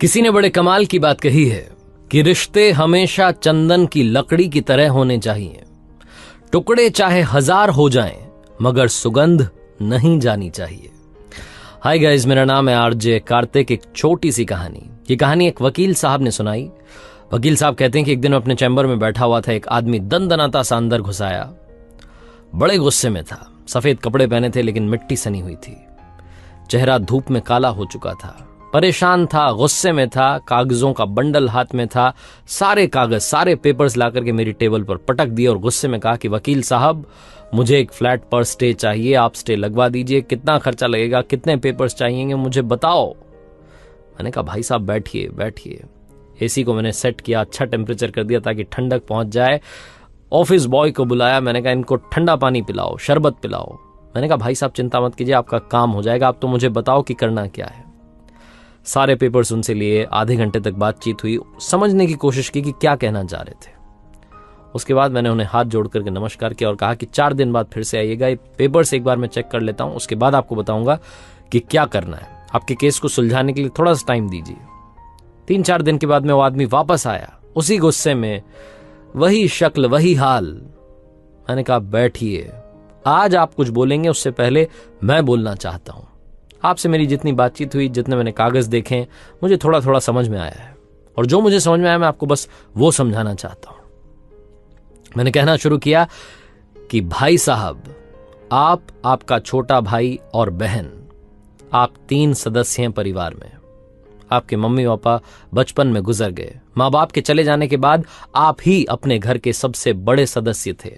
किसी ने बड़े कमाल की बात कही है कि रिश्ते हमेशा चंदन की लकड़ी की तरह होने चाहिए। टुकड़े चाहे 1000 हो जाएं, मगर सुगंध नहीं जानी चाहिए। हाय गाइस, मेरा नाम है आरजे कार्तिक। एक छोटी सी कहानी। ये कहानी एक वकील साहब ने सुनाई। वकील साहब कहते हैं कि एक दिन अपने चैम्बर में बैठा हुआ था, एक आदमी दनदनाता सा अंदर घुस आया। बड़े गुस्से में था। सफेद कपड़े पहने थे लेकिन मिट्टी सनी हुई थी। चेहरा धूप में काला हो चुका था। परेशान था, गुस्से में था, कागजों का बंडल हाथ में था। सारे कागज, सारे पेपर्स ला करके मेरी टेबल पर पटक दिए और गुस्से में कहा कि वकील साहब, मुझे एक फ्लैट पर स्टे चाहिए, आप स्टे लगवा दीजिए। कितना खर्चा लगेगा, कितने पेपर्स चाहिए, मुझे बताओ। मैंने कहा भाई साहब बैठिए बैठिए। एसी को मैंने सेट किया, अच्छा टेम्परेचर कर दिया ताकि ठंडक पहुंच जाए। ऑफिस बॉय को बुलाया, मैंने कहा इनको ठंडा पानी पिलाओ, शरबत पिलाओ। मैंने कहा भाई साहब चिंता मत कीजिए, आपका काम हो जाएगा, आप तो मुझे बताओ कि करना क्या है। सारे पेपर्स उनसे लिए, आधे घंटे तक बातचीत हुई, समझने की कोशिश की कि क्या कहना चाह रहे थे। उसके बाद मैंने उन्हें हाथ जोड़ करके नमस्कार किया और कहा कि 4 दिन बाद फिर से आइएगा, ये पेपर्स एक बार मैं चेक कर लेता हूं, उसके बाद आपको बताऊंगा कि क्या करना है। आपके केस को सुलझाने के लिए थोड़ा सा टाइम दीजिए। 3-4 दिन के बाद में वो आदमी वापस आया, उसी गुस्से में, वही शक्ल, वही हाल। मैंने कहा बैठिए, आज आप कुछ बोलेंगे उससे पहले मैं बोलना चाहता हूं। आपसे मेरी जितनी बातचीत हुई, जितने मैंने कागज देखे, मुझे थोड़ा थोड़ा समझ में आया है, और जो मुझे समझ में आया मैं आपको बस वो समझाना चाहता हूं। मैंने कहना शुरू किया कि भाई साहब, आप, आपका छोटा भाई और बहन, आप 3 सदस्य हैं परिवार में। आपके मम्मी पापा बचपन में गुजर गए। माँ बाप के चले जाने के बाद आप ही अपने घर के सबसे बड़े सदस्य थे।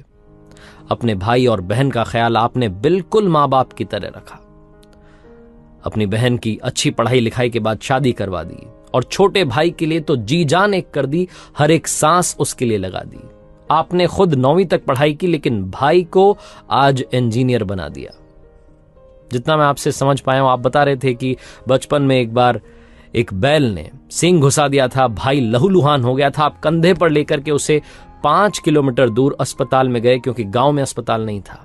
अपने भाई और बहन का ख्याल आपने बिल्कुल माँ बाप की तरह रखा। अपनी बहन की अच्छी पढ़ाई लिखाई के बाद शादी करवा दी, और छोटे भाई के लिए तो जी जान एक कर दी, हर एक सांस उसके लिए लगा दी। आपने खुद 9वीं तक पढ़ाई की, लेकिन भाई को आज इंजीनियर बना दिया। जितना मैं आपसे समझ पाया हूं, आप बता रहे थे कि बचपन में एक बार एक बैल ने सींग घुसा दिया था, भाई लहूलुहान हो गया था। आप कंधे पर लेकर के उसे 5 किलोमीटर दूर अस्पताल में गए, क्योंकि गांव में अस्पताल नहीं था।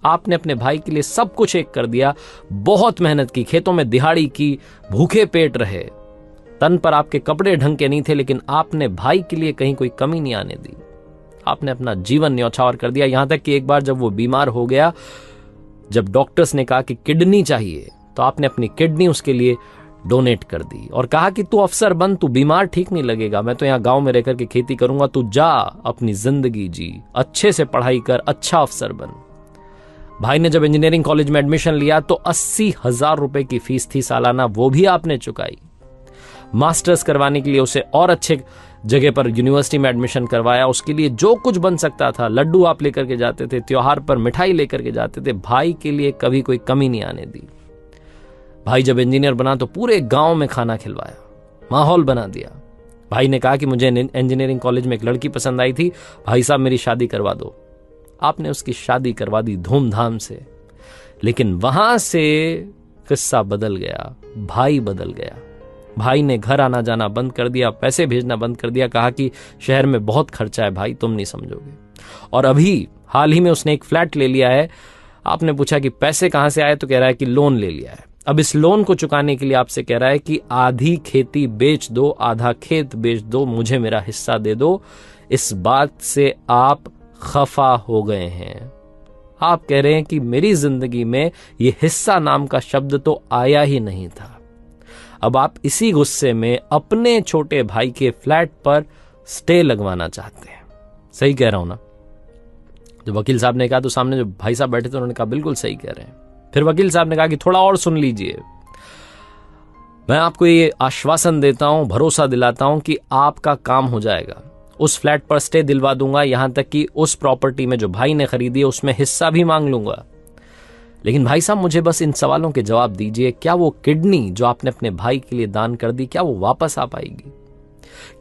आपने अपने भाई के लिए सब कुछ एक कर दिया, बहुत मेहनत की, खेतों में दिहाड़ी की, भूखे पेट रहे। तन पर आपके कपड़े ढंग के नहीं थे, लेकिन आपने भाई के लिए कहीं कोई कमी नहीं आने दी। आपने अपना जीवन न्यौछावर कर दिया। यहां तक कि एक बार जब वो बीमार हो गया, जब डॉक्टर्स ने कहा कि किडनी चाहिए, तो आपने अपनी किडनी उसके लिए डोनेट कर दी और कहा कि तू अफसर बन, तू बीमार ठीक नहीं लगेगा, मैं तो यहां गांव में रहकर के खेती करूंगा, तू जा अपनी जिंदगी जी, अच्छे से पढ़ाई कर, अच्छा अफसर बन। भाई ने जब इंजीनियरिंग कॉलेज में एडमिशन लिया तो 80,000 रुपए की फीस थी सालाना, वो भी आपने चुकाई। मास्टर्स करवाने के लिए उसे और अच्छे जगह पर यूनिवर्सिटी में एडमिशन करवाया। उसके लिए जो कुछ बन सकता था, लड्डू आप लेकर के जाते थे, त्योहार पर मिठाई लेकर के जाते थे। भाई के लिए कभी कोई कमी नहीं आने दी। भाई जब इंजीनियर बना तो पूरे गांव में खाना खिलवाया, माहौल बना दिया। भाई ने कहा कि मुझे इंजीनियरिंग कॉलेज में एक लड़की पसंद आई थी, भाई साहब मेरी शादी करवा दो। आपने उसकी शादी करवा दी धूमधाम से। लेकिन वहां से किस्सा बदल गया, भाई बदल गया। भाई ने घर आना जाना बंद कर दिया, पैसे भेजना बंद कर दिया, कहा कि शहर में बहुत खर्चा है भाई, तुम नहीं समझोगे। और अभी हाल ही में उसने एक फ्लैट ले लिया है। आपने पूछा कि पैसे कहां से आए, तो कह रहा है कि लोन ले लिया है। अब इस लोन को चुकाने के लिए आपसे कह रहा है कि आधी खेती बेच दो, आधा खेत बेच दो, मुझे मेरा हिस्सा दे दो। इस बात से आप खफा हो गए हैं। आप कह रहे हैं कि मेरी जिंदगी में ये हिस्सा नाम का शब्द तो आया ही नहीं था। अब आप इसी गुस्से में अपने छोटे भाई के फ्लैट पर स्टे लगवाना चाहते हैं। सही कह रहा हूं ना? जब वकील साहब ने कहा तो सामने जो भाई साहब बैठे थे उन्होंने कहा बिल्कुल सही कह रहे हैं। फिर वकील साहब ने कहा कि थोड़ा और सुन लीजिए, मैं आपको ये आश्वासन देता हूं, भरोसा दिलाता हूं कि आपका काम हो जाएगा। उस फ्लैट पर स्टे दिलवा दूंगा, यहां तक कि उस प्रॉपर्टी में जो भाई ने खरीदी है उसमें हिस्सा भी मांग लूंगा। लेकिन भाई साहब मुझे बस इन सवालों के जवाब दीजिए। क्या वो किडनी जो आपने अपने भाई के लिए दान कर दी, क्या वो वापस आ पाएगी?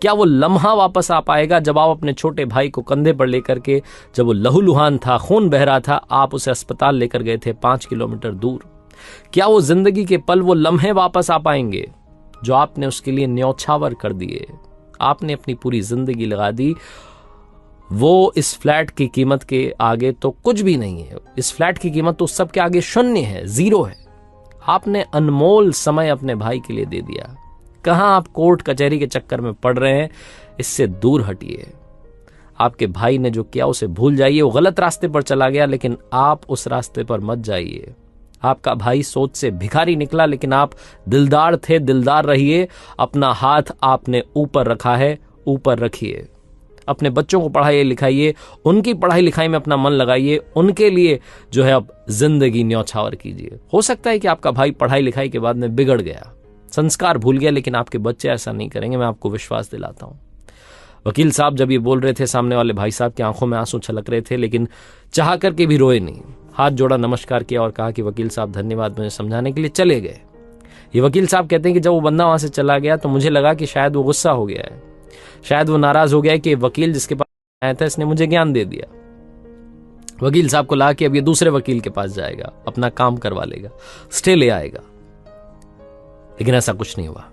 क्या वो लम्हा वापस आ पाएगा जब आप अपने छोटे भाई को कंधे पर लेकर के, जब वो लहूलुहान था, खून बह रहा था, आप उसे अस्पताल लेकर गए थे 5 किलोमीटर दूर? क्या वो जिंदगी के पल, वो लम्हे वापस आ पाएंगे जो आपने उसके लिए न्यौछावर कर दिए? आपने अपनी पूरी जिंदगी लगा दी, वो इस फ्लैट की कीमत के आगे तो कुछ भी नहीं है। इस फ्लैट की कीमत तो सब के आगे शून्य है, 0 है। आपने अनमोल समय अपने भाई के लिए दे दिया। कहां आप कोर्ट कचहरी के चक्कर में पड़ रहे हैं, इससे दूर हटिए। आपके भाई ने जो किया उसे भूल जाइए। वो गलत रास्ते पर चला गया, लेकिन आप उस रास्ते पर मत जाइए। आपका भाई सोच से भिखारी निकला, लेकिन आप दिलदार थे, दिलदार रहिए। अपना हाथ आपने ऊपर रखा है, ऊपर रखिए। अपने बच्चों को पढ़ाइए लिखाइए, उनकी पढ़ाई लिखाई में अपना मन लगाइए, उनके लिए जो है अब जिंदगी न्यौछावर कीजिए। हो सकता है कि आपका भाई पढ़ाई लिखाई के बाद में बिगड़ गया, संस्कार भूल गया, लेकिन आपके बच्चे ऐसा नहीं करेंगे, मैं आपको विश्वास दिलाता हूं। वकील साहब जब ये बोल रहे थे, सामने वाले भाई साहब की आंखों में आंसू छलक रहे थे, लेकिन चाह करके भी रोए नहीं। हाथ जोड़ा, नमस्कार किया और कहा कि वकील साहब धन्यवाद मुझे समझाने के लिए, चले गए। ये वकील साहब कहते हैं कि जब वो बंदा वहां से चला गया तो मुझे लगा कि शायद वो गुस्सा हो गया है, शायद वो नाराज हो गया है कि वकील जिसके पास आया था इसने मुझे ज्ञान दे दिया। वकील साहब को लगा कि अब ये दूसरे वकील के पास जाएगा, अपना काम करवा लेगा, स्टे ले आएगा, लेकिन ऐसा कुछ नहीं हुआ।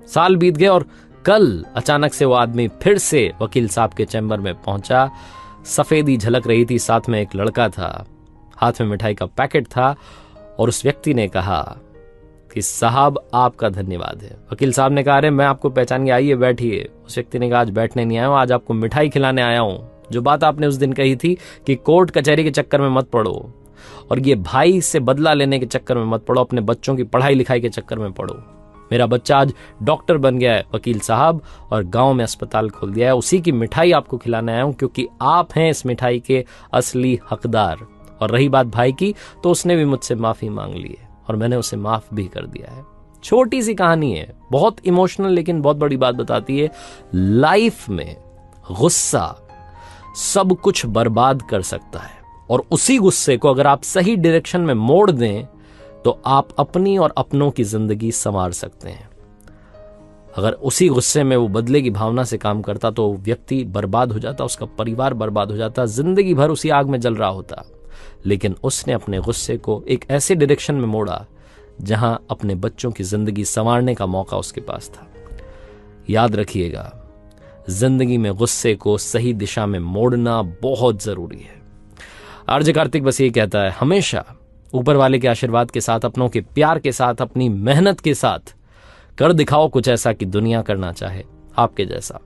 साल बीत गए और कल अचानक से वो आदमी फिर से वकील साहब के चैम्बर में पहुंचा। सफेदी झलक रही थी, साथ में एक लड़का था, हाथ में मिठाई का पैकेट था, और उस व्यक्ति ने कहा कि साहब आपका धन्यवाद है। वकील साहब ने कहा, अरे मैं आपको पहचान गया, आइए बैठिए। उस व्यक्ति ने कहा, आज बैठने नहीं आया हूं, आज आपको मिठाई खिलाने आया हूं। जो बात आपने उस दिन कही थी कि कोर्ट कचहरी के चक्कर में मत पड़ो, और ये भाई से बदला लेने के चक्कर में मत पड़ो, अपने बच्चों की पढ़ाई लिखाई के चक्कर में पड़ो। मेरा बच्चा आज डॉक्टर बन गया है वकील साहब, और गांव में अस्पताल खोल दिया है, उसी की मिठाई आपको खिलाने आया हूं, क्योंकि आप हैं इस मिठाई के असली हकदार। और रही बात भाई की, तो उसने भी मुझसे माफी मांग ली है और मैंने उसे माफ भी कर दिया है। छोटी सी कहानी है, बहुत इमोशनल, लेकिन बहुत बड़ी बात बताती है। लाइफ में गुस्सा सब कुछ बर्बाद कर सकता है, और उसी गुस्से को अगर आप सही डायरेक्शन में मोड़ दें तो आप अपनी और अपनों की जिंदगी संवार सकते हैं। अगर उसी गुस्से में वो बदले की भावना से काम करता तो व्यक्ति बर्बाद हो जाता, उसका परिवार बर्बाद हो जाता, जिंदगी भर उसी आग में जल रहा होता। लेकिन उसने अपने गुस्से को एक ऐसे डायरेक्शन में मोड़ा जहां अपने बच्चों की जिंदगी संवारने का मौका उसके पास था। याद रखिएगा, जिंदगी में गुस्से को सही दिशा में मोड़ना बहुत जरूरी है। आरजे कार्तिक बस ये कहता है, हमेशा ऊपर वाले के आशीर्वाद के साथ, अपनों के प्यार के साथ, अपनी मेहनत के साथ कर दिखाओ कुछ ऐसा कि दुनिया करना चाहे आपके जैसा।